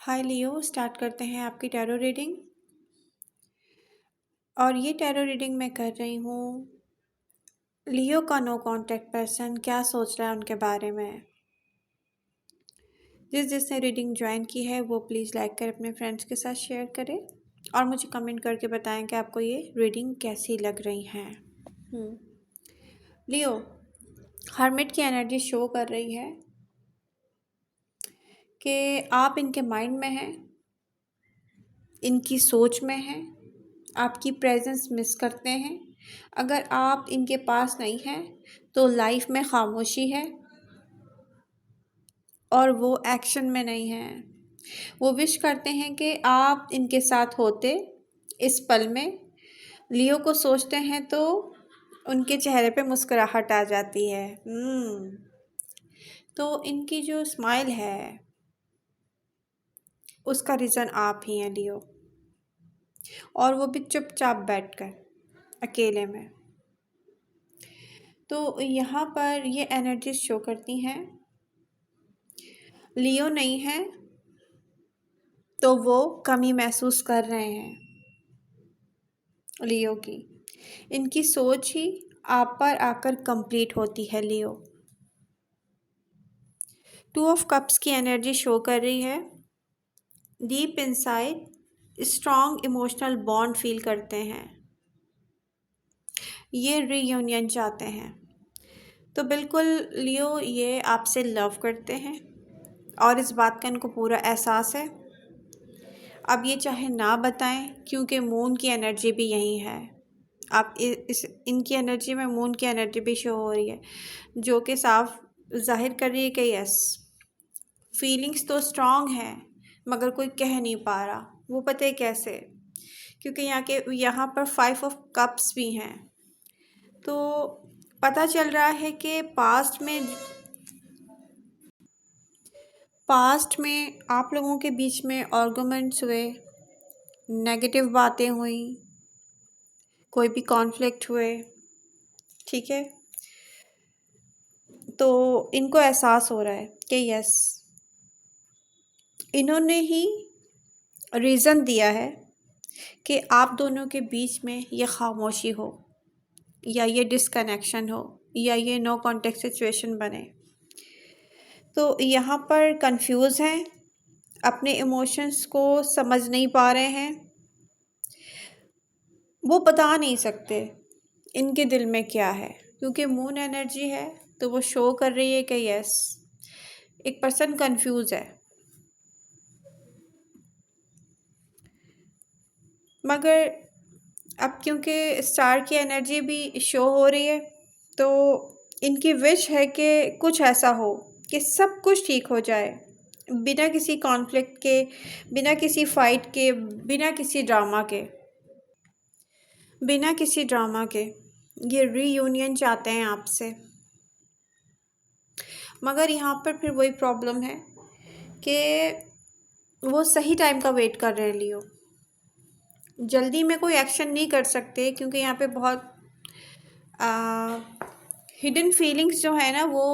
हाय लियो, start करते हैं आपकी टैरो रीडिंग। और ये टैरो रीडिंग मैं कर रही हूँ लियो का नो कांटेक्ट पर्सन क्या सोच रहा है उनके बारे में। जिसने रीडिंग ज्वाइन की है वो प्लीज़ लाइक कर अपने फ्रेंड्स के साथ शेयर करें और मुझे कमेंट करके बताएं कि आपको ये रीडिंग कैसी लग रही है। लियो, हर्मिट की एनर्जी शो कर रही है कि आप इनके माइंड में हैं, इनकी सोच में हैं, आपकी प्रेजेंस मिस करते हैं। अगर आप इनके पास नहीं हैं तो लाइफ में खामोशी है और वो एक्शन में नहीं है। वो विश करते हैं कि आप इनके साथ होते इस पल में। लियो को सोचते हैं तो उनके चेहरे पे मुस्कुराहट आ जाती है। तो इनकी जो स्माइल है उसका रीज़न आप ही हैं लियो, और वो भी चुपचाप बैठकर अकेले में। तो यहाँ पर ये एनर्जी शो करती हैं लियो नहीं है तो वो कमी महसूस कर रहे हैं लियो की। इनकी सोच ही आप पर आकर कंप्लीट होती है लियो। 2 ऑफ कप्स की एनर्जी शो कर रही है। Deep inside strong emotional bond feel करते हैं, ये रीयूनियन चाहते हैं। तो बिल्कुल लियो ये आपसे लव करते हैं और इस बात का इनको पूरा एहसास है। अब ये चाहे ना बताएं क्योंकि मून की एनर्जी भी यही है। आप इनकी एनर्जी में मून की एनर्जी भी शो हो रही है जो कि साफ जाहिर कर रही है कि यस, फीलिंग्स तो स्ट्रॉन्ग हैं मगर कोई कह नहीं पा रहा। वो पता है कैसे? क्योंकि यहाँ पर 5 ऑफ कप्स भी हैं। तो पता चल रहा है कि पास्ट में आप लोगों के बीच में आर्गुमेंट्स हुए, नेगेटिव बातें हुई, कोई भी कॉन्फ्लिक्ट हुए, ठीक है। तो इनको एहसास हो रहा है कि यस, इन्होंने ही रीज़न दिया है कि आप दोनों के बीच में ये खामोशी हो या ये डिसकनेक्शन हो या ये नो कॉन्टेक्ट सिचुएशन बने। तो यहाँ पर कंफ्यूज हैं, अपने इमोशंस को समझ नहीं पा रहे हैं, वो बता नहीं सकते इनके दिल में क्या है। क्योंकि मून एनर्जी है तो वो शो कर रही है कि यस, एक पर्सन कंफ्यूज है। मगर अब क्योंकि स्टार की एनर्जी भी शो हो रही है तो इनकी विश है कि कुछ ऐसा हो कि सब कुछ ठीक हो जाए, बिना किसी कॉन्फ्लिक्ट के, बिना किसी फाइट के, बिना किसी ड्रामा के ये रीयूनियन चाहते हैं आपसे। मगर यहाँ पर फिर वही प्रॉब्लम है कि वो सही टाइम का वेट कर रहे हैं लियो। जल्दी में कोई एक्शन नहीं कर सकते क्योंकि यहाँ पे बहुत हिडन फीलिंग्स जो है ना वो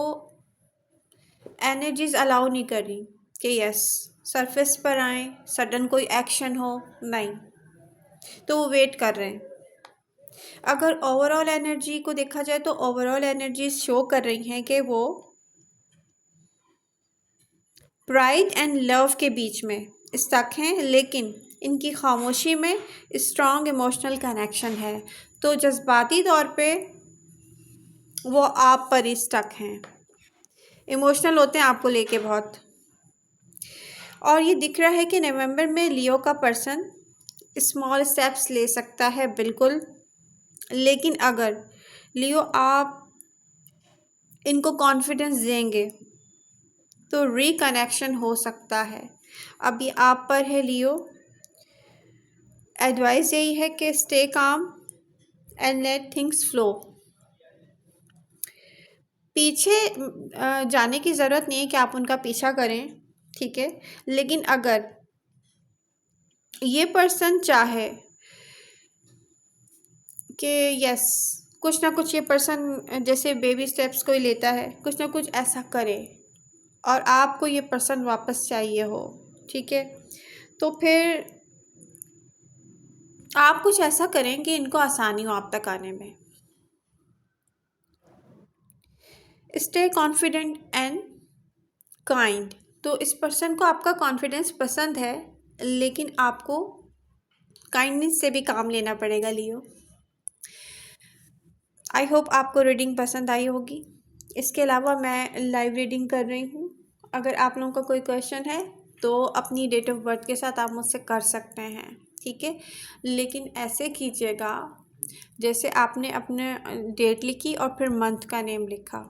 एनर्जीज अलाउ नहीं कर रही कि यस सरफेस पर आए, सडन कोई एक्शन हो, नहीं। तो वो वेट कर रहे हैं। अगर ओवरऑल एनर्जी को देखा जाए तो ओवरऑल एनर्जी शो कर रही हैं कि वो प्राइड एंड लव के बीच में स्टक हैं, लेकिन इनकी खामोशी में स्ट्रॉन्ग इमोशनल कनेक्शन है। तो जज्बाती तौर पे वो आप पर ही स्टक हैं, इमोशनल होते हैं आपको लेके बहुत। और ये दिख रहा है कि नवंबर में लियो का पर्सन स्मॉल स्टेप्स ले सकता है बिल्कुल, लेकिन अगर लियो आप इनको कॉन्फिडेंस देंगे तो रिकनेक्शन हो सकता है। अभी आप पर है लियो। एडवाइस यही है कि stay calm and let things flow. पीछे जाने की ज़रूरत नहीं है कि आप उनका पीछा करें, ठीक है। लेकिन अगर ये पर्सन चाहे कि यस, कुछ ना कुछ ये पर्सन जैसे बेबी स्टेप्स कोई लेता है, कुछ ना कुछ ऐसा करे और आपको ये पर्सन वापस चाहिए हो, ठीक है, तो फिर आप कुछ ऐसा करें कि इनको आसानी हो आप तक आने में। Stay confident and kind. तो इस पर्सन को आपका कॉन्फिडेंस पसंद है, लेकिन आपको काइंडनेस से भी काम लेना पड़ेगा लियो। आई होप आपको रीडिंग पसंद आई होगी। इसके अलावा मैं लाइव रीडिंग कर रही हूँ। अगर आप लोगों का कोई क्वेश्चन है तो अपनी डेट ऑफ बर्थ के साथ आप मुझसे कर सकते हैं, ठीक है। लेकिन ऐसे कीजिएगा जैसे आपने अपने डेट लिखी और फिर मंथ का नेम लिखा।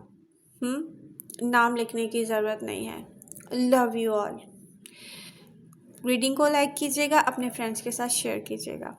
नाम लिखने की ज़रूरत नहीं है। Love you all. रीडिंग को लाइक कीजिएगा, अपने फ्रेंड्स के साथ शेयर कीजिएगा।